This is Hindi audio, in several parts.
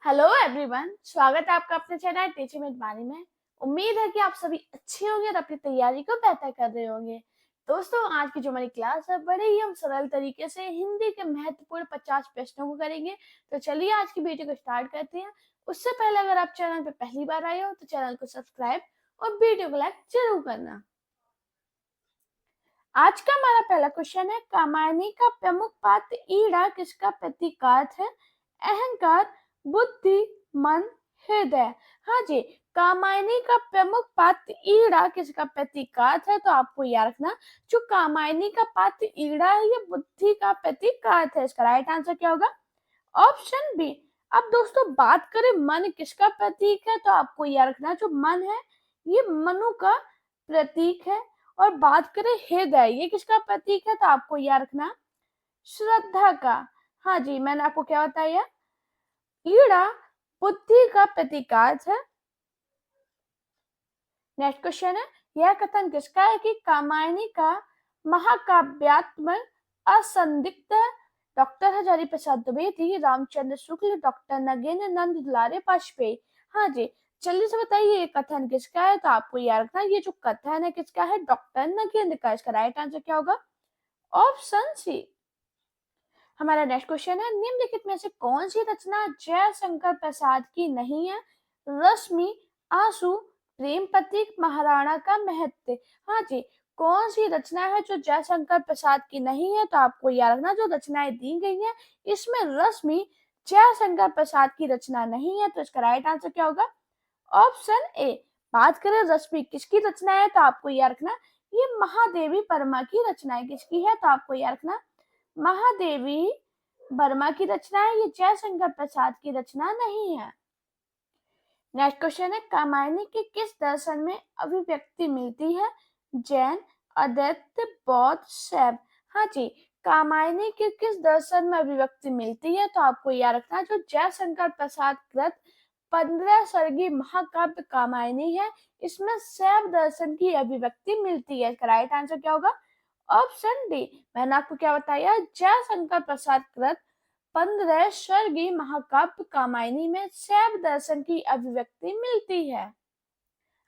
हेलो एवरीवन, स्वागत है आपका अपने चैनल टीचिंग विद वाणी में। उम्मीद है कि आप सभी अच्छे होंगे और अपनी तैयारी को बेहतर कर रहे होंगे। दोस्तों, आज की जो हमारी क्लास है बड़े ही हम सरल तरीके से हिंदी के महत्वपूर्ण 50 प्रश्नों को करेंगे। तो चलिए आज की वीडियो को स्टार्ट करते हैं। उससे पहले अगर आप चैनल पर पहली बार आए हो तो चैनल को सब्सक्राइब और वीडियो को लाइक जरूर करना। आज का हमारा पहला क्वेश्चन है, कामायनी का प्रमुख पात्र ईड़ा किसका प्रतीकार्थ है? अहंकार, बुद्धि, मन, हृदय। हाँ जी, कामायनी का प्रमुख पात्र ईड़ा किसका प्रतीकार्थ है? तो आपको याद रखना, जो कामायनी का पात्र ईड़ा है ये बुद्धि का प्रतीकार्थ है। इसका राइट आंसर क्या होगा? Option B. अब दोस्तों बात करें मन किसका प्रतीक है, तो आपको याद रखना जो मन है ये मनु का प्रतीक है। और बात करें हृदय, ये किसका प्रतीक है? तो आपको याद रखना श्रद्धा का। हाँ जी, मैंने आपको क्या बताया, ईड़ा बुद्धि का प्रतीकार्थ है। नेक्स्ट क्वेश्चन है, यह कथन किसका है कि कामायनी का महाकाव्यात्मक असंदिग्ध है? डॉक्टर हजारी प्रसाद द्विवेदी, रामचंद्र शुक्ल, डॉक्टर नगेंद्र नंद दुलारे वाजपेयी। हाँ जी, जल्दी से बताइए ये कथन किसका है? तो आपको याद रखना ये जो कथन है किसका है? डॉक्टर नगेंद्र का। इसका राइट आंसर क्या होगा? Option C. हमारा नेक्स्ट क्वेश्चन है, निम्नलिखित में से कौन सी रचना जयशंकर प्रसाद की नहीं है? रश्मि, आंसू, प्रेम प्रतीक, महाराणा का महत्व। हाँ जी, कौन सी रचना है जो जयशंकर प्रसाद की नहीं है? तो आपको याद रखना जो रचनाएं दी गई हैं इसमें रश्मि जयशंकर प्रसाद की रचना नहीं है। तो इसका राइट आंसर क्या होगा? Option A. बात करें रश्मि किसकी रचना है, तो आपको याद रखना ये महादेवी वर्मा की रचना है। किसकी है? तो आपको याद रखना महादेवी वर्मा की रचना है, ये जयशंकर प्रसाद की रचना नहीं है। नेक्स्ट क्वेश्चन है, कामायनी के किस दर्शन में अभिव्यक्ति मिलती है? जैन, अद्वैत, बौद्ध, शैव। हाँ जी, कामायनी के किस दर्शन में अभिव्यक्ति मिलती है? तो आपको याद रखना जो जयशंकर प्रसाद कृत 15 सर्गीय महाकाव्य कामायनी है इसमें शैव दर्शन की अभिव्यक्ति मिलती है। इसका राइट आंसर क्या होगा? Option D. मैंने आपको क्या बताया, जयशंकर प्रसाद कृत 15 स्वर्गीय महाकाव्य कामायनी में शैव दर्शन की अभिव्यक्ति मिलती है।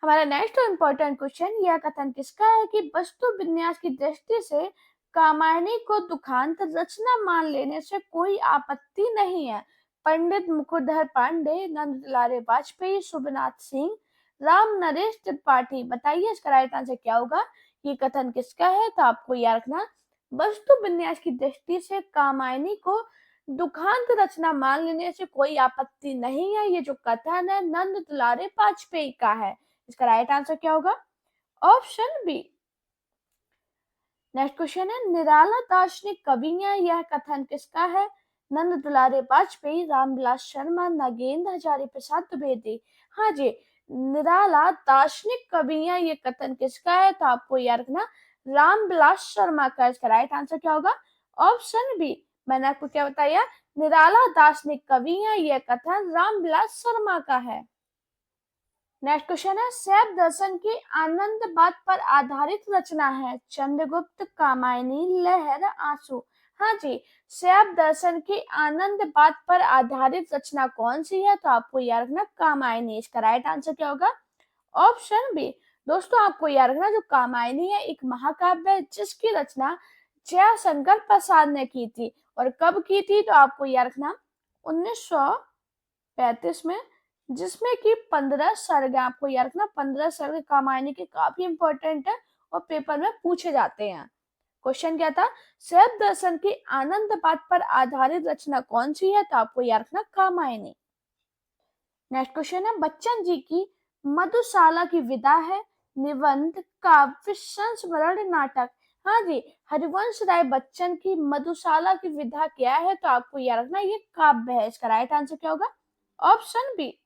हमारा नेक्स्ट इंपॉर्टेंट क्वेश्चन, यह कथन किसका है कि वस्तु विन्यास की दृष्टि से कामायनी को दुखांत रचना मान लेने से कोई आपत्ति नहीं है? पंडित मुकुटधर पांडे, नंद दुलारे वाजपेयी, शुभनाथ सिंह, राम नरेश त्रिपाठी। बताइए इसका राइट आंसर क्या होगा? ये कथन किसका है? तो आपको याद रखना वस्तु विन्यास की दृष्टि से कामायनी को दुखांत रचना मान लेने से कोई आपत्ति नहीं है। ये जो कथन है नंद दुलारे वाजपेयी का है। इसका राइट आंसर क्या होगा? Option B. नेक्स्ट क्वेश्चन है, निराला दार्शनिक कवियां, यह कथन किसका है? नंद दुलारे वाजपेयी, रामविलास शर्मा, नगेंद्र हजारी प्रसाद द्विवेदी। हाँ जी, निराला दार्शनिक कवियां ये कथन किसका है? तो आपको याद रखना रामविलास शर्मा का। इसका राइट आंसर क्या होगा? Option B. मैंने आपको क्या बताया, निराला दार्शनिक कवियां यह कथन रामविलास शर्मा का है। नेक्स्ट क्वेश्चन है, शैव दर्शन की आनंद बात पर आधारित रचना है? चंद्रगुप्त, कामायनी, लहर, आंसू। हाँ जी, शैव दर्शन की आनंद बात पर आधारित रचना कौन सी है? तो आपको याद रखना कामायनी। इसका राइट आंसर क्या होगा? Option B. दोस्तों आपको याद रखना जो कामायनी है एक महाकाव्य है जिसकी रचना जयशंकर प्रसाद ने की थी। और कब की थी? तो आपको याद रखना 1935 में, जिसमें कि 15 सर्ग। आपको याद रखना 15 सर्ग कामायनी के काफी इंपॉर्टेंट है और पेपर में पूछे जाते हैं। क्वेश्चन क्या था? शैव दर्शन की आनंद बात पर आधारित रचना कौन सी है? तो आपको याद रखना कामायनी। नेक्स्ट क्वेश्चन है, बच्चन जी की मधुशाला की विधा है? निबंध, काव्य, संस्मरण, नाटक। हाँ जी, हरिवंश राय बच्चन की मधुशाला की विधा क्या है? तो आपको याद रखना ये काव्य है। इसका राइट आंसर क्या होगा? Option B.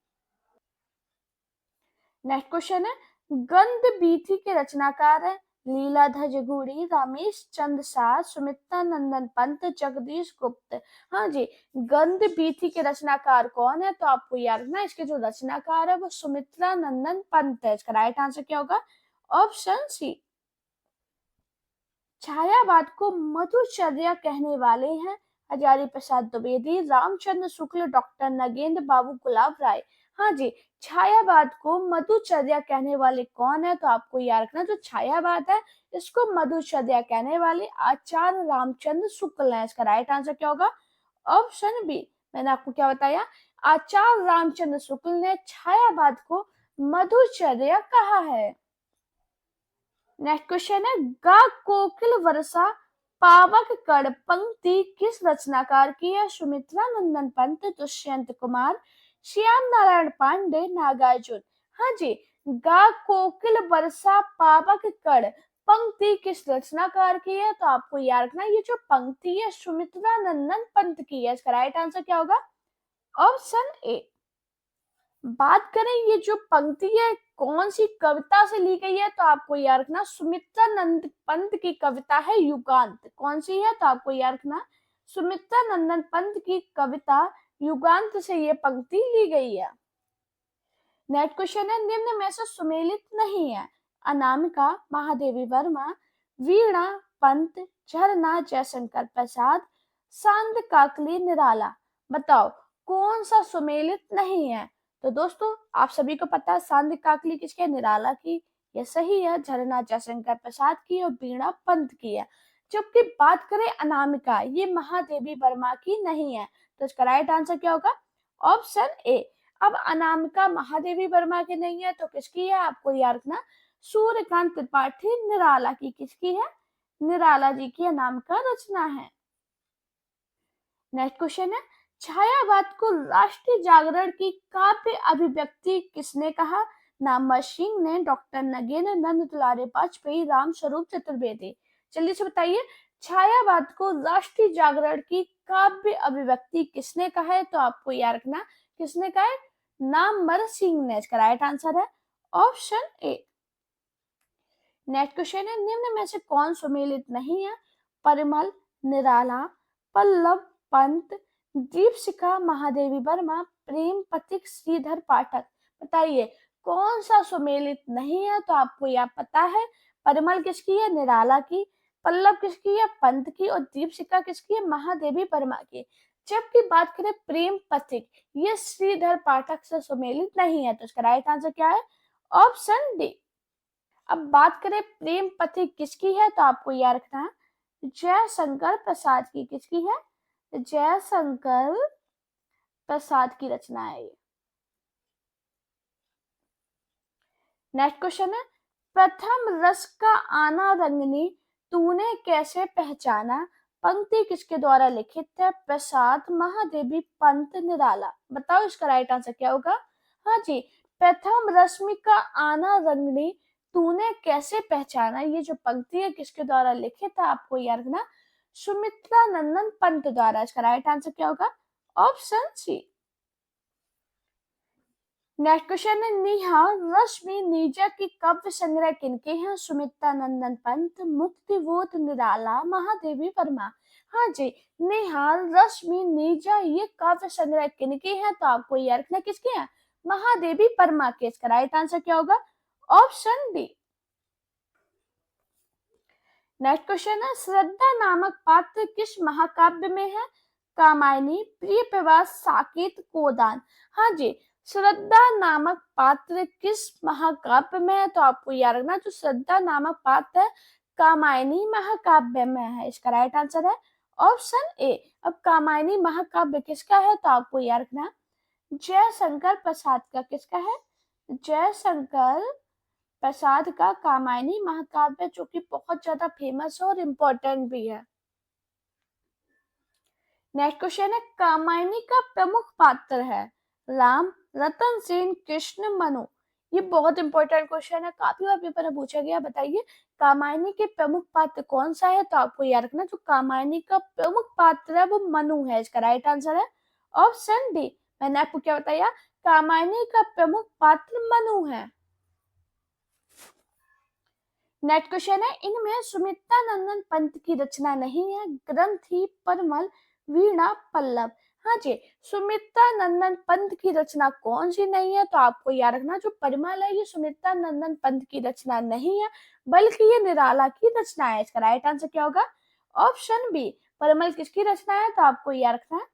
नेक्स्ट क्वेश्चन है, गंध बीथी के रचनाकार है? लीलाधर जगूड़ी, रमेश चंद्र शाह, सुमित्रा नंदन पंत, जगदीश गुप्त। हाँ जी, गंध बीथी के रचनाकार कौन है? तो आपको याद रखना इसके जो रचनाकार है वो सुमित्रा नंदन पंत है। इसका राइट आंसर क्या होगा? ऑप्शन सी। छायावाद को मधुचर्या कहने वाले हैं? हजारी प्रसाद द्विवेदी, रामचंद्र शुक्ल, डॉक्टर नगेंद्र बाबू गुलाब राय। हाँ जी, छायावाद को मधुचर्या कहने वाले कौन है? तो आपको याद रखना, जो छायावाद है इसको मधुचर्या कहने वाले आचार्य रामचंद्र शुक्ल है। इसका राइट आंसर क्या होगा? Option B. मैंने आपको क्या बताया? आचार्य रामचंद्र शुक्ल ने छायावाद को मधुचर्या कहा है। नेक्स्ट क्वेश्चन है, गा कोकिल वर्षा पावक कड़ पंक्ति किस रचनाकार की है? सुमित्रा नंदन पंत, दुष्यंत कुमार, श्याम नारायण पांडे, नागार्जुन। हाँ जी, गा कोकिल वर्षा पावक कड़ पंक्ति किस रचनाकार की है? तो आपको याद रखना, ये जो पंक्ति है सुमित्रा नंदन पंत की है। इसका राइट आंसर क्या होगा? Option A. बात करें ये जो पंक्ति है कौन सी कविता से ली गई है? तो आपको याद रखना, सुमित्रा नंद पंत की कविता है युगांत। कौन सी है? तो आपको याद रखना, सुमित्रा नंदन पंत की कविता युगांत से ये पंक्ति ली गई है। नेक्स्ट क्वेश्चन है, निम्न में से सुमेलित नहीं है? अनामिका, महादेवी वर्मा, वीणा, पंत, झरना, जयशंकर प्रसाद, सांद काकली, निराला। बताओ कौन सा सुमेलित नहीं है? तो दोस्तों आप सभी को पता है सांद काकली किसकी है? निराला की। ये सही है। झरना जयशंकर प्रसाद की और वीणा पंत की है। जबकि बात करें अनामिका, ये महादेवी वर्मा की नहीं है। तो इसका राइट आंसर क्या होगा? Option A. अब अनामिका महादेवी वर्मा की नहीं है तो किसकी है? आपको याद रखना, सूर्यकांत त्रिपाठी निराला की। किसकी है? निराला जी की अनामिका रचना है। नेक्स्ट क्वेश्चन है, छायावाद को राष्ट्रीय जागरण की काव्य अभिव्यक्ति किसने कहा? नामवर सिंह ने, डॉक्टर नगेंद्र नंद, दुलारे वाजपेयी, राम स्वरूप चतुर्वेदी। जल्दी से बताइए, छायावाद को राष्ट्रीय जागरण की काव्य अभिव्यक्ति किसने कहा है? तो आपको याद रखना, किसने कहा है? नामवर सिंह ने। इसका राइट आंसर है ऑप्शन ए। नेक्स्ट क्वेश्चन है, निम्न में से कौन सुमेलित नहीं है? परिमल, निराला, पल्लव, पंत, दीपशिखा, महादेवी वर्मा, प्रेम पथिक, श्रीधर पाठक। बताइए कौन सा सुमेलित नहीं है? तो आपको यह पता है, परिमल किसकी है? निराला की। पल्लव किसकी है? पंत की। और दीपशिखा किसकी है? महादेवी वर्मा की। जबकि बात करें प्रेम पथिक, ये श्रीधर पाठक से सुमेलित नहीं है। तो इसका राइट आंसर क्या है? Option D. अब बात करें प्रेम पथिक किसकी है? तो आपको याद रखना है, जयशंकर प्रसाद की। किसकी है? जयशंकर प्रसाद की रचना है ये। नेक्स्ट क्वेश्चन है, प्रथम रस का आना रंगनी तूने कैसे पहचाना? पंक्ति किसके द्वारा लिखित है? प्रसाद, महादेवी, पंत, निराला। बताओ इसका राइट आंसर क्या होगा? हाँ जी, प्रथम रश्मि का आना रंगनी तूने कैसे पहचाना, ये जो पंक्ति है किसके द्वारा लिखित है? आपको याद रखना, सुमित्रा नंदन पंत द्वारा। इसका राइट आंसर क्या होगा? ऑप्शन सी। नेक्स्ट क्वेश्चन है, नेहा रश्मि नीजा की काव्य संग्रह किनके हैं? सुमित्रा नंदन पंत, मुक्तिबोध, निराला, महादेवी वर्मा। हाँ जी, नेहा रश्मि नीजा ये काव्य संग्रह किनके हैं? तो आपको याद रखना, किसके हैं? महादेवी वर्मा के। इसका राइट आंसर क्या होगा? Option D. नेक्स्ट क्वेश्चन है, श्रद्धा नामक पात्र किस महाकाव्य में है? कामायनी, प्रिय प्रवास, साकेत, गोदान। हाँ जी, श्रद्धा नामक पात्र किस महाकाव्य में है? तो आपको याद रखना, जो श्रद्धा नामक पात्र है कामायनी महाकाव्य में है। इसका राइट आंसर है ऑप्शन ए। अब कामायनी महाकाव्य किसका है? तो आपको याद रखना, जयशंकर प्रसाद का। किसका है? जयशंकर प्रसाद का कामायनी महाकाव्य, जो कि बहुत ज्यादा फेमस है और इम्पोर्टेंट भी है। नेक्स्ट क्वेश्चन है, कामायनी का प्रमुख पात्र है? राम, रतन सेन, कृष्ण, मनु। ये बहुत इंपॉर्टेंट क्वेश्चन है, काफी बार पेपर में पूछा गया। बताइए कामायनी के प्रमुख पात्र कौन सा है? तो आपको याद रखना, जो कामायनी का प्रमुख पात्र है वो मनु है। इसका राइट आंसर है ऑप्शन डी। मैंने आपको क्या बताया? कामायनी का प्रमुख पात्र मनु है। नेक्स्ट क्वेश्चन है, इनमें सुमित्रा नंदन पंत की रचना नहीं है? ग्रंथी, परमल, वीणा, पल्लव। हाँ जी, सुमित्रा नंदन पंत की रचना कौन सी नहीं है? तो आपको याद रखना, जो परिमल है ये सुमित्रा नंदन पंत की रचना नहीं है, बल्कि ये निराला की रचना है। इसका राइट आंसर क्या होगा? Option B. परिमल किसकी रचना है? तो आपको याद रखना है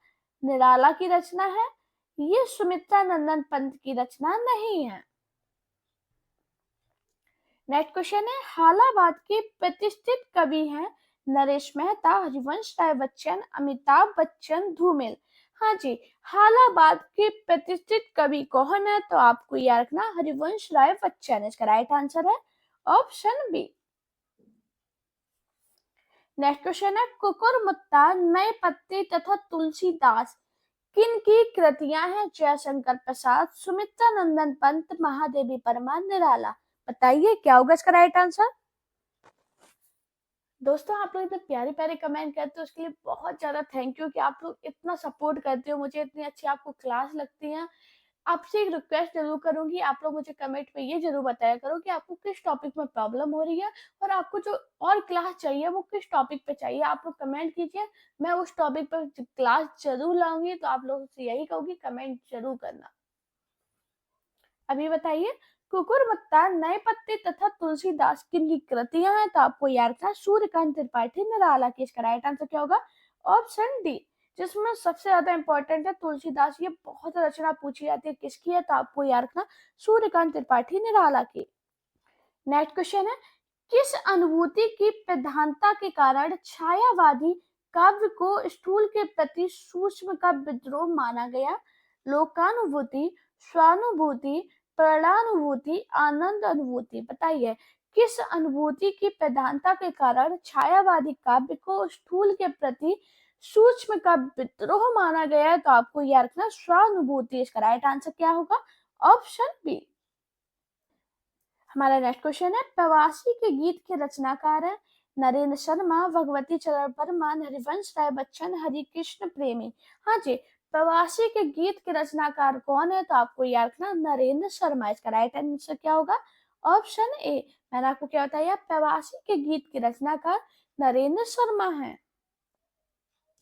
निराला की रचना है, ये सुमित्रा नंदन पंत की रचना नहीं है। नेक्स्ट क्वेश्चन है, हालाबाद के प्रतिष्ठित कवि हैं नरेश मेहता, हरिवंश राय बच्चन, अमिताभ बच्चन, धूमिल। हाँ जी, हालाबाद के प्रतिष्ठित कवि कौन है? तो आपको याद रखना हरिवंश राय बच्चन इसका राइट आंसर है ऑप्शन बी। नेक्स्ट क्वेश्चन है, कुकुरमुत्ता, नए पत्ते तथा तुलसीदास किन की कृतियां हैं? जयशंकर प्रसाद, सुमित्रा नंदन पंत, महादेवी परमार, निराला। बताइए क्या होगा इसका राइट आंसर। दोस्तों आप लोग इतने प्यारे प्यारे कमेंट करते हो उसके लिए बहुत ज्यादा थैंक यू कि आप लोग इतना सपोर्ट करते हो मुझे, इतनी अच्छी आपको क्लास लगती है। आपसे एक रिक्वेस्ट जरूर करूंगी, आप लोग मुझे कमेंट में ये जरूर बताया करो कि आपको किस टॉपिक में प्रॉब्लम हो रही है और आपको जो और क्लास चाहिए वो किस टॉपिक पे चाहिए। आप लोग कमेंट कीजिए, मैं उस टॉपिक पर क्लास जरूर लाऊंगी। तो आप लोगों से यही कहूंगी कमेंट जरूर करना। अभी बताइए, कुकुरमुत्ता, नए पत्ते तथा तुलसीदास किन की कृतियां हैं? तो आपको याद था सूर्यकांत त्रिपाठी, निराला की। इसका राइट आंसर क्या होगा? ऑप्शन डी, जिसमें सबसे ज्यादा इंपॉर्टेंट है तुलसीदास। ये बहुत रचना पूछी जाती है किसकी है? तो आपको याद रखना सूर्यकांत त्रिपाठी, निराला की। नेक्स्ट क्वेश्चन है, किस अनुभूति की प्रधानता के कारण छायावादी काव्य को स्थूल के प्रति सूक्ष्म का विद्रोह माना गया? लोकानुभूति, स्वानुभूति, प्रणानुभूति, आनंद अनुभूति। बताइए किस अनुभूति की प्रधानता के कारण छायावादी काव्य को स्थूल के प्रति सूक्ष्म का विद्रोह माना गया है? तो आपको याद रखना स्वानुभूति। इसका राइट आंसर क्या होगा? Option B. हमारा नेक्स्ट क्वेश्चन है, प्रवासी के गीत के रचनाकार है नरेंद्र शर्मा, भगवती चरण वर्मा, हरिवंश राय बच्चन, हरिकृष्ण प्रेमी। हाँ जी, प्रवासी के गीत के रचनाकार कौन है? तो आपको याद रखना नरेंद्र शर्मा। इसका राइट आंसर क्या होगा? Option A. मैंने आपको क्या बताया, प्रवासी के गीत के रचनाकार नरेंद्र शर्मा है।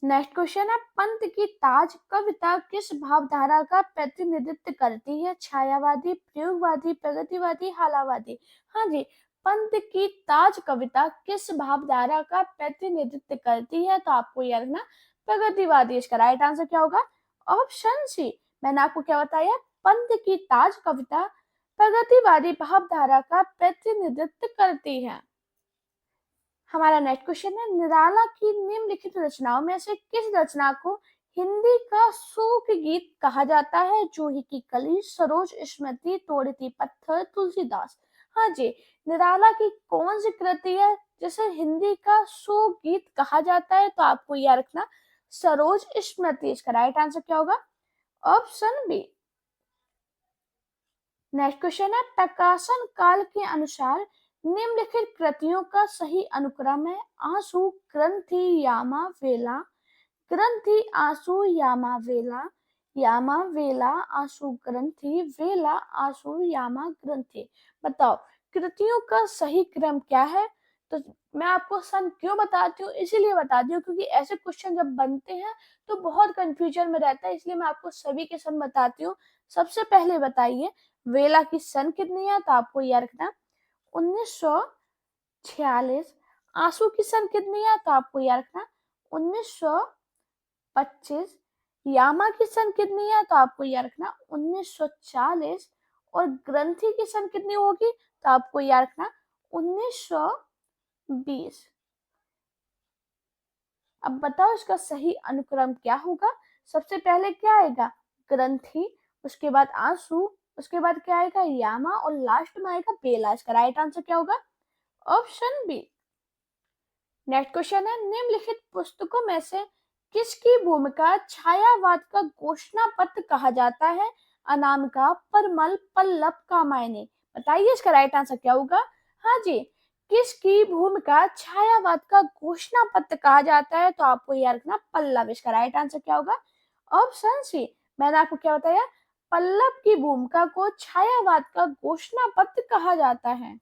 नेक्स्ट क्वेश्चन है, पंत की ताज कविता किस भावधारा का प्रतिनिधित्व करती है? छायावादी, प्रयोगवादी, प्रगतिवादी, हालावादी। हाँ जी, पंत की ताज कविता किस भावधारा का प्रतिनिधित्व करती है? तो आपको यह रखना प्रगतिवादी। इसका राइट आंसर क्या होगा? Option C. मैंने आपको क्या बताया, पंत की ताज कविता प्रगतिवादी भावधारा का प्रतिनिधित्व करती है। हमारा नेक्स्ट क्वेश्चन है, निराला की निम्नलिखित रचनाओं में से किस रचना को हिंदी का शोक गीत कहा जाता है? जूही की कली, सरोज स्मृति, तोड़ती पत्थर, तुलसीदास। हाँ जी, निराला की कौन सी कृति है जिसे हिंदी का शोक गीत कहा जाता है? तो आपको यह रखना सरोज स्मृति। इसका राइट आंसर क्या होगा? Option B. नेक्स्ट क्वेश्चन है, प्रकाशन काल के अनुसार निम्नलिखित कृतियों का सही अनुक्रम है? आंसू, ग्रंथि, यामा, वेला। ग्रंथि, आंसू, यामा, वेला। यामा, वेला, आंसू, ग्रंथि, वेला, आंसू, यामा, ग्रंथि। बताओ कृतियों का सही क्रम क्या है? तो मैं आपको सन क्यों बताती हूँ, इसीलिए बताती हूँ क्योंकि ऐसे क्वेश्चन जब बनते हैं तो बहुत कंफ्यूजन में रहता है, इसलिए मैं आपको सभी के सन बताती हूँ। सबसे पहले बताइए वेला की सन कितनी है? तो आपको याद रखना 1946। आंसू की सन कितनी है? तो आपको याद रखना 1925। यामा की सन कितनी है? तो आपको याद रखना 1940। और ग्रंथि की सन कितनी होगी? तो आपको याद रखना 1920। अब बताओ इसका सही अनुक्रम क्या होगा? सबसे पहले क्या आएगा? ग्रंथि, उसके बाद आंसू, उसके बाद क्या आएगा? यामा, और लास्ट में आएगा बेला। इसका राइट आंसर क्या होगा? Option B. नेक्स्ट क्वेश्चन है, निम्नलिखित पुस्तकों में से किसकी भूमिका छायावाद का घोषणा पत्र कहा जाता है? अनामिका, परमल, पल्लव, कामायनी। बताइए इसका राइट आंसर क्या होगा? हाँ जी, किसकी भूमिका छायावाद का घोषणा पत्र कहा जाता है? तो आपको याद रखना पल्लव। इसका राइट आंसर क्या होगा? Option C. मैंने आपको क्या बताया, पल्लव की भूमिका को छायावाद का घोषणा पत्र कहा जाता है।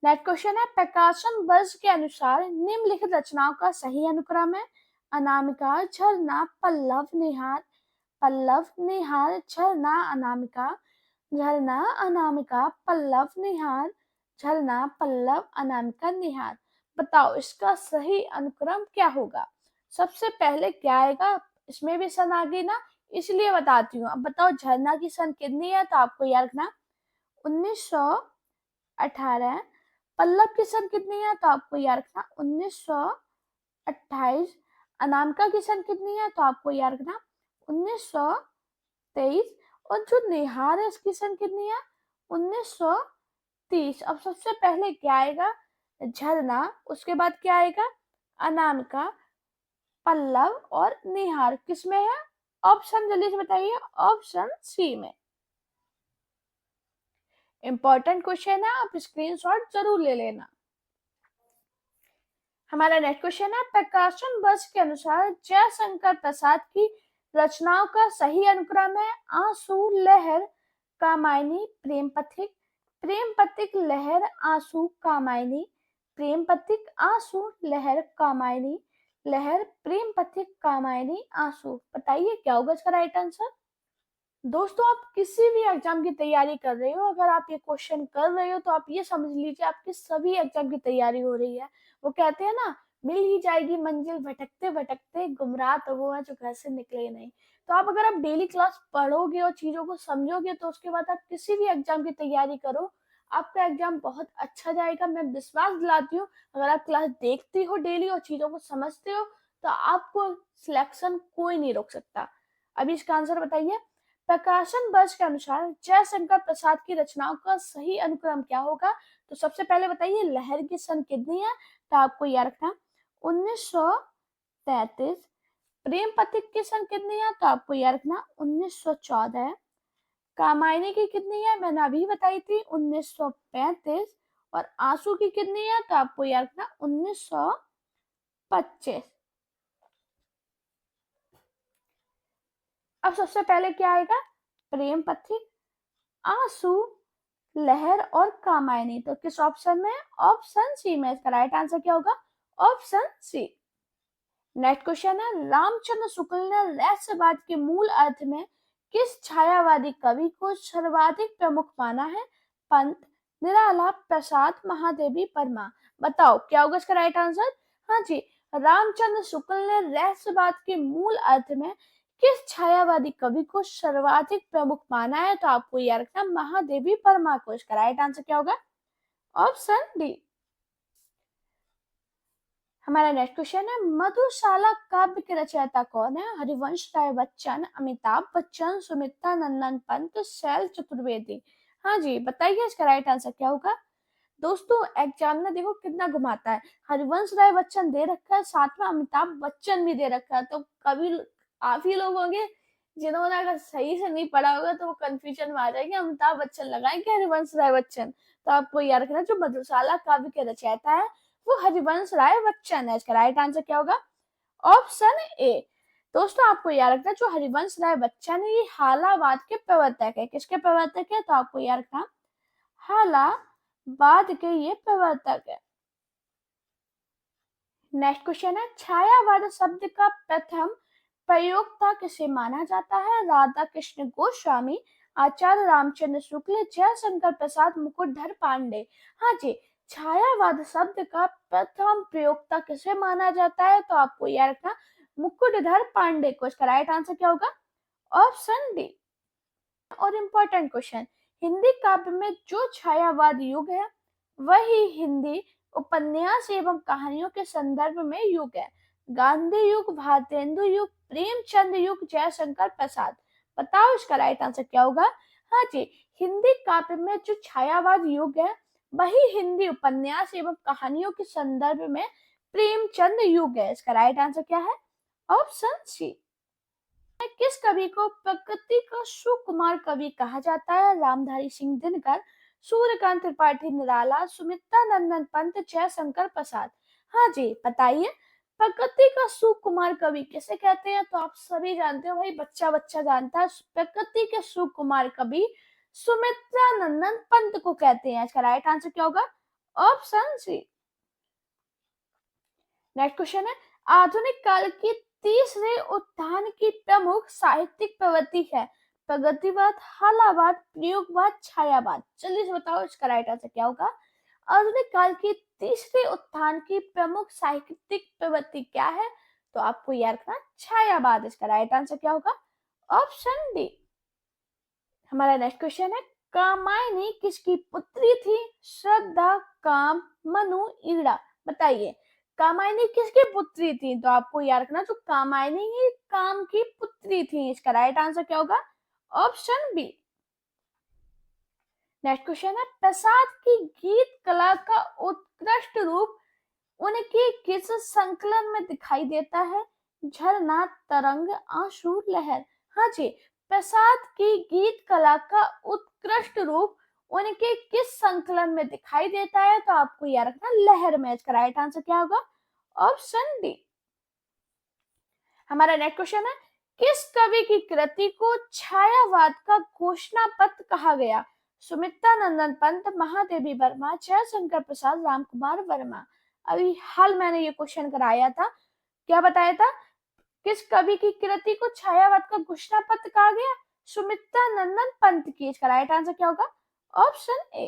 नेक्स्ट क्वेश्चन है, प्रकाशन वर्ष के अनुसार निम्नलिखित रचनाओं का सही अनुक्रम है? अनामिका, झरना, पल्लव, निहार। पल्लव, निहार, झरना, अनामिका। झरना, अनामिका, पल्लव, निहार। झरना, पल्लव, अनामिका, निहार। बताओ इसका सही अनुक्रम क्या होगा? सबसे पहले क्या आएगा, इसमें भी सन आ गई ना, इसलिए बताती हूँ। अब बताओ झरना की सन कितनी है, तो आपको याद रखना 1918। पल्लव की सन कितनी है, तो आपको याद रखना 1928। अनामिका की सन कितनी है, तो आपको याद रखना 1923। और जो निहार है इसकी सन कितनी है, 1930। अब सबसे पहले क्या आएगा, झरना, उसके बाद क्या आएगा, अनामिका, पल्लव और निहार किसमें है, ऑप्शन जल्दी से बताइए, ऑप्शन सी में। इंपॉर्टेंट क्वेश्चन है, आप स्क्रीनशॉट जरूर ले लेना। हमारा नेक्स्ट क्वेश्चन है, प्रकाशन वर्ष के अनुसार जयशंकर प्रसाद की रचनाओं का सही अनुक्रम है आंसू, लहर, कामायनी, प्रेम पथिक। प्रेम पथिक, लहर, आंसू, कामायनी। प्रेम पथिक, आंसू, लहर, कामायनी। लहर, प्रेम पथिक, कामायनी, आंसू। बताइए क्या होगा इसका राइट आंसर। दोस्तों आप किसी भी एग्जाम की तैयारी कर रहे हो, अगर आप ये क्वेश्चन कर रहे हो तो आप ये समझ लीजिए आपकी सभी एग्जाम की तैयारी हो रही है। वो कहते हैं ना, मिल ही जाएगी मंजिल भटकते भटकते, गुमराह तो वो है जो घर से निकले ही नहीं। तो आप अगर आप डेली क्लास पढ़ोगे और चीजों को समझोगे तो उसके बाद आप किसी भी एग्जाम की तैयारी करो, आपका एग्जाम बहुत अच्छा जाएगा। मैं विश्वास दिलाती हूँ, अगर आप क्लास देखती हो डेली और चीजों को समझते हो तो आपको सिलेक्शन कोई नहीं रोक सकता। अभी इसका आंसर बताइए, प्रकाशन वर्ष के अनुसार जयशंकर प्रसाद की रचनाओं का सही अनुक्रम क्या होगा। तो सबसे पहले बताइए लहर की सन कितनी है, तो आपको याद रखना 1933। प्रेम पथिक की सन कितनी है, तो आपको याद रखना 1914। कामायनी की कितनी है, मैंने अभी बताई थी 1935। और आंसू की कितनी है, तो आपको याद रखना 1925। अब सबसे पहले क्या आएगा, प्रेम पथिक, आंसू, लहर और कामायनी। तो किस ऑप्शन में, ऑप्शन सी में। इसका राइट आंसर क्या होगा, ऑप्शन सी। नेक्स्ट क्वेश्चन है, रामचंद्र शुक्ल ने रहस्यवाद के मूल अर्थ में किस छायावादी कवि को सर्वाधिक प्रमुख माना है, पंत, निराला, प्रसाद, महादेवी, वर्मा। बताओ क्या होगा इसका राइट आंसर। हाँ जी, रामचंद्र शुक्ल ने रहस्यवाद के मूल अर्थ में किस छायावादी कवि को सर्वाधिक प्रमुख माना है, तो आपको याद रखना महादेवी वर्मा को। इसका राइट आंसर क्या होगा, ऑप्शन डी। हमारा नेक्स्ट क्वेश्चन है, मधुशाला काव्य के रचयिता कौन है, हरिवंश राय बच्चन, अमिताभ बच्चन, सुमित्रा नंदन पंत, शैल चतुर्वेदी। हाँ जी बताइए इसका राइट आंसर क्या होगा। दोस्तों एग्जाम में देखो कितना घुमाता है, हरिवंश राय बच्चन दे रखा है, साथ में अमिताभ बच्चन भी दे रखा है। तो कभी आप ही लोग होंगे जिन्होंने अगर सही से नहीं पढ़ा होगा तो वो कंफ्यूजन में आ जाएंगे, अमिताभ बच्चन लगाएंगे हरिवंश राय बच्चन। तो आपको याद रखना जो मधुशाला काव्य के रचयिता है वो हरिवंश राय बच्चन है। इसका राइट आंसर क्या होगा, ऑप्शन ए। दोस्तों आपको याद रखना जो हरिवंश राय बच्चन है ये हालावाद के प्रवर्तक है। किसके प्रवर्तक है, तो आपको याद रखना हालावाद के ये प्रवर्तक है। नेक्स्ट क्वेश्चन है, छायावाद शब्द का प्रथम प्रयोक्ता किसे माना जाता है, राधा कृष्ण गोस्वामी, आचार्य रामचंद्र शुक्ल, जयशंकर प्रसाद, मुकुटधर पांडे। हाँ जी, छायावाद शब्द का प्रथम प्रयोक्ता किसे माना जाता है, तो आपको याद रखना मुकुटधर पांडे को। इसका राइट आंसर क्या होगा, ऑप्शन डी। और इम्पोर्टेंट क्वेश्चन, हिंदी काव्य में जो छायावाद युग है वही हिंदी उपन्यास एवं कहानियों के संदर्भ में युग है, गांधी युग, भारतेंदु युग, प्रेमचंद युग, जयशंकर प्रसाद। बताओ इसका राइट आंसर क्या होगा। हाँ जी, हिंदी काव्य में जो छायावाद युग है वही हिंदी उपन्यास एवं कहानियों के संदर्भ में प्रेमचंद युग है। इसका राइट आंसर क्या है, ऑप्शन सी। किस कवि को प्रकृति का सुकुमार कवि कहा जाता है, रामधारी सिंह दिनकर, सूर्यकांत त्रिपाठी निराला, सुमित्रा नंदन पंत, जयशंकर प्रसाद। हाँ जी बताइए, प्रकृति का सुकुमार कवि किसे कहते हैं, तो आप सभी जानते हो भाई, बच्चा बच्चा जानता है, प्रकृति के सुकुमार कवि सुमित्रा नंदन पंत को कहते हैं। इसका राइट आंसर क्या होगा, ऑप्शन सी। नेक्स्ट क्वेश्चन है, आधुनिक काल की तीसरे उत्थान की प्रमुख साहित्यिक प्रवृत्ति है, प्रगतिवाद, हालावाद, प्रयोगवाद, छायावाद। जल्दी से बताओ इसका राइट आंसर क्या होगा। आधुनिक काल की तीसरे उत्थान की प्रमुख साहित्यिक प्रवृत्ति क्या है, तो आपको याद रखना छायावाद। इसका राइट आंसर क्या होगा? Option D. हमारा नेक्स्ट क्वेश्चन है, कामायनी किसकी पुत्री थी? श्रद्धा, काम, मनु, ईड़ा। बताइए कामायनी किसकी पुत्री थी? तो आपको याद रखना जो कामायनी ही काम की पुत्री थी। इसका राइट आंसर क्या होगा? Option B. नेक्स्ट क्वेश्चन है, प्रसाद की गीत कला का उत्कृष्ट रूप उनके किस संकलन में दिखाई देता है? झरना, तरंग, आंसू, लहर। हाँ जी, प्रसाद की गीत कला का उत्कृष्ट रूप उनके किस संकलन में दिखाई देता है? तो आपको याद रखना लहर में। इसका राइट आंसर क्या होगा? Option D. हमारा नेक्स्ट क्वेश्चन है, किस कवि की कृति को छायावाद का घोषणा पत्र कहा गया? सुमित्रा नंदन पंत, महादेवी वर्मा, जयशंकर प्रसाद, राम कुमार वर्मा। अभी हाल मैंने ये क्वेश्चन कराया था, क्या बताया था? किस कवि की कृति को छायावाद का घोषणा पत्र कहा गया? सुमित्रा नंदन पंत की। इसका राइट आंसर क्या होगा? Option A.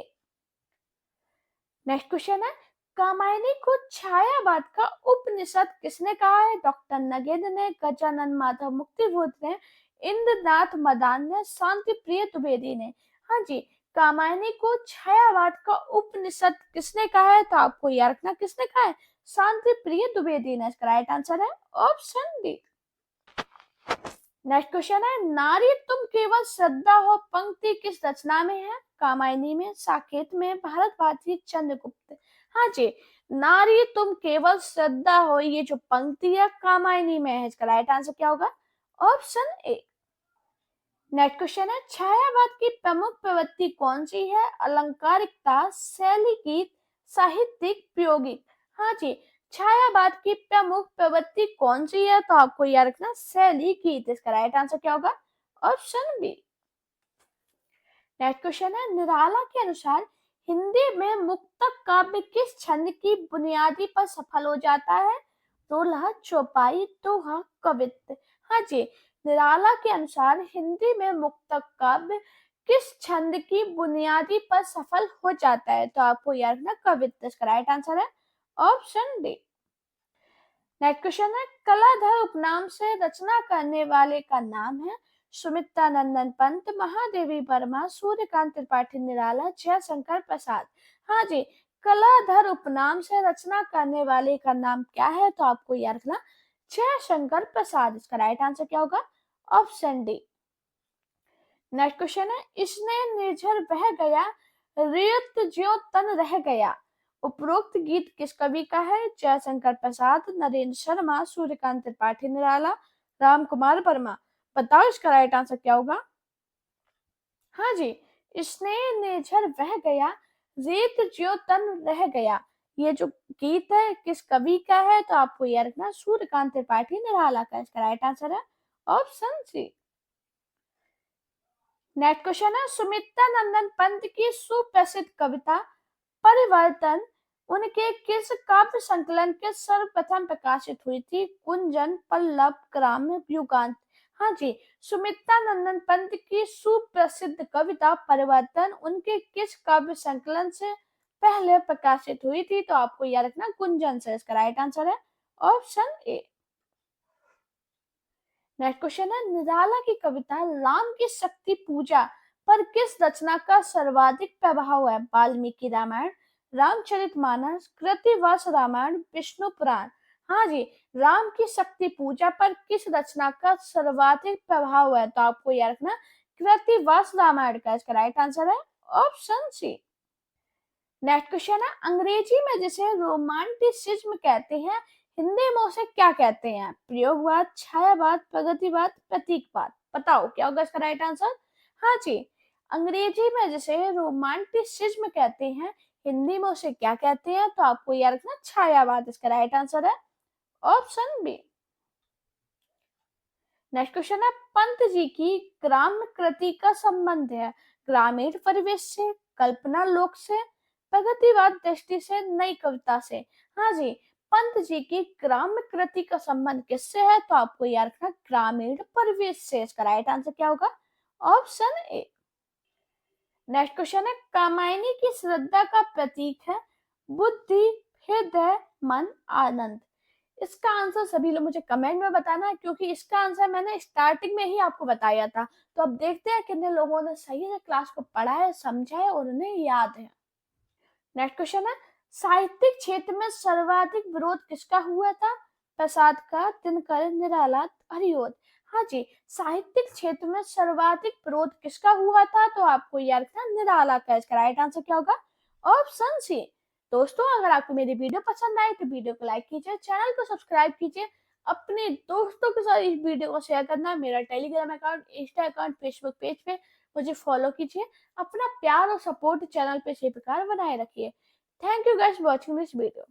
नेक्स्ट क्वेश्चन है, कामायनी को छायावाद का उपनिषद किसने कहा है? डॉक्टर नगेंद्र ने, गजानन माधव मुक्तिबोध ने, इंद्रनाथ मदान ने, शांति प्रिय द्विवेदी ने। हाँ जी, कामायनी को छायावाद का उपनिषद किसने कहा है? तो आपको याद रखना किसने कहा है? शांति प्रिय द्विवेदी ने। इसका राइट आंसर है ऑप्शन डी। नेक्स्ट क्वेश्चन है, नारी तुम केवल श्रद्धा हो पंक्ति किस रचना में है? कामायनी में, साकेत में, भारतवासी, चंद्रगुप्त। हाँ जी, नारी तुम केवल श्रद्धा हो ये जो पंक्ति है कामायनी में है। इसका राइट आंसर क्या होगा? Option A. नेक्स्ट क्वेश्चन है, छायावाद की प्रमुख प्रवृत्ति कौन सी है? अलंकारिकता, शैली गीत, साहित्यिक, प्रायोगिक। हाँ जी, छायावाद की प्रमुख प्रवृत्ति कौन सी है? तो आपको याद रखना शैली गीत। इसका राइट आंसर क्या होगा? Option B. नेक्स्ट क्वेश्चन है, निराला के अनुसार हिंदी में मुक्तक काव्य किस छंद की बुनियादी पर सफल हो जाता है? दोहा, चौपाई, दोहा, कवित्त। हाँ जी, निराला के अनुसार हिंदी में मुक्तक काव्य किस छंद की बुनियादी पर सफल हो जाता है? तो आपको याद रखना कवित्त। इसका राइट आंसर है ऑप्शन डी। नेक्स्ट क्वेश्चन है, कलाधर उपनाम से रचना करने वाले का नाम है? सुमित्रा नंदन पंत, महादेवी वर्मा, सूर्यकांत त्रिपाठी निराला, जयशंकर प्रसाद। हाँ जी, कलाधर उपनाम से रचना करने वाले का नाम क्या है? तो आपको याद रखना जयशंकर प्रसाद। इसका राइट आंसर क्या होगा? Option D. नेक्स्ट क्वेश्चन है, इसने निर्झर बह गया, रेत ज्यों तन रह गया। उपरोक्त गीत किस कवि का है? जयशंकर प्रसाद, नरेंद्र शर्मा, सूर्यकांत त्रिपाठी निराला, राम कुमार वर्मा। बताओ इसका राइट आंसर क्या होगा? हाँ जी, इसने निर्झर बह गया, रेत ज्यों तन रह गया। ये जो गीत है किस कवि का है? तो आपको याद रखना सूर्यकांत त्रिपाठी निराला का। इसका राइट आंसर है ऑप्शन सी। नेक्स्ट क्वेश्चन है, सुमित्रा नंदन पंत की सुप्रसिद्ध कविता परिवर्तन उनके किस काव्य संकलन के सर्वप्रथम प्रकाशित हुई थी? कुंजन, पल्लव, ग्राम्य, युगांत। हाँ जी, सुमित्रा नंदन पंत की सुप्रसिद्ध कविता परिवर्तन उनके किस काव्य संकलन से पहले प्रकाशित हुई थी? तो आपको याद रखना कुंजन से। इसका राइट आंसर है ऑप्शन ए। नेक्स्ट क्वेश्चन है, निराला की कविता राम की शक्ति पूजा पर किस रचना का सर्वाधिक प्रभाव है? वाल्मीकि रामायण, रामचरितमानस, कृतिवश रामायण, विष्णु पुराण। हाँ जी, राम की शक्ति पूजा पर किस रचना का सर्वाधिक प्रभाव है? तो आपको याद रखना कृतिवश रामायण का। इसका राइट आंसर है ऑप्शन सी। नेक्स्ट क्वेश्चन है, अंग्रेजी में जिसे रोमांटिसिज्म कहते हैं हिंदी में उसे क्या कहते हैं? प्रयोगवाद, छायावाद, प्रगतिवाद, प्रतीकवाद। बताओ क्या होगा इसका राइट आंसर? हाँ जी, अंग्रेजी में जिसे रोमांटिसिज्म कहते हैं हिंदी में उसे क्या कहते हैं? तो आपको याद रखना छायावाद। इसका राइट आंसर है ऑप्शन बी। नेक्स्ट क्वेश्चन है, पंत जी की ग्राम्य कृति का संबंध है ग्रामीण परिवेश से, कल्पना लोक से, प्रगतिवाद दृष्टि से, नई कविता से। हाँ जी, पंत जी की ग्राम्य कृति का संबंध किससे है? तो आपको याद रखना ग्रामीण परिवेश से। इसका राइट आंसर क्या होगा? Option A. नेक्स्ट क्वेश्चन है, कामायनी की श्रद्धा का प्रतीक है बुद्धि, हृदय, मन, आनंद। इसका आंसर सभी लोग मुझे कमेंट में बताना है, क्योंकि इसका आंसर मैंने स्टार्टिंग में ही आपको बताया था। तो अब देखते हैं कितने लोगों ने सही से क्लास को पढ़ा है, समझा है और उन्हें याद है। नेक्स्ट क्वेश्चन है, साहित्यिक क्षेत्र में सर्वाधिक विरोध किसका हुआ था? प्रसाद का, दिनकर, निराला, हरिओद। हाँ जी, साहित्यिक क्षेत्र में सर्वाधिक विरोध किसका हुआ था? तो आपको याद रखना निराला का। इसका राइट आंसर क्या होगा? Option C. दोस्तों, अगर आपको मेरी वीडियो पसंद आए तो वीडियो को लाइक कीजिए, चैनल को सब्सक्राइब कीजिए, अपने दोस्तों के साथ इस वीडियो को शेयर करना। मेरा Telegram account, Insta account, Facebook page पे मुझे फॉलो कीजिए। अपना प्यार और सपोर्ट चैनल पे इसी प्रकार बनाए रखिए। Thank you guys watching this video.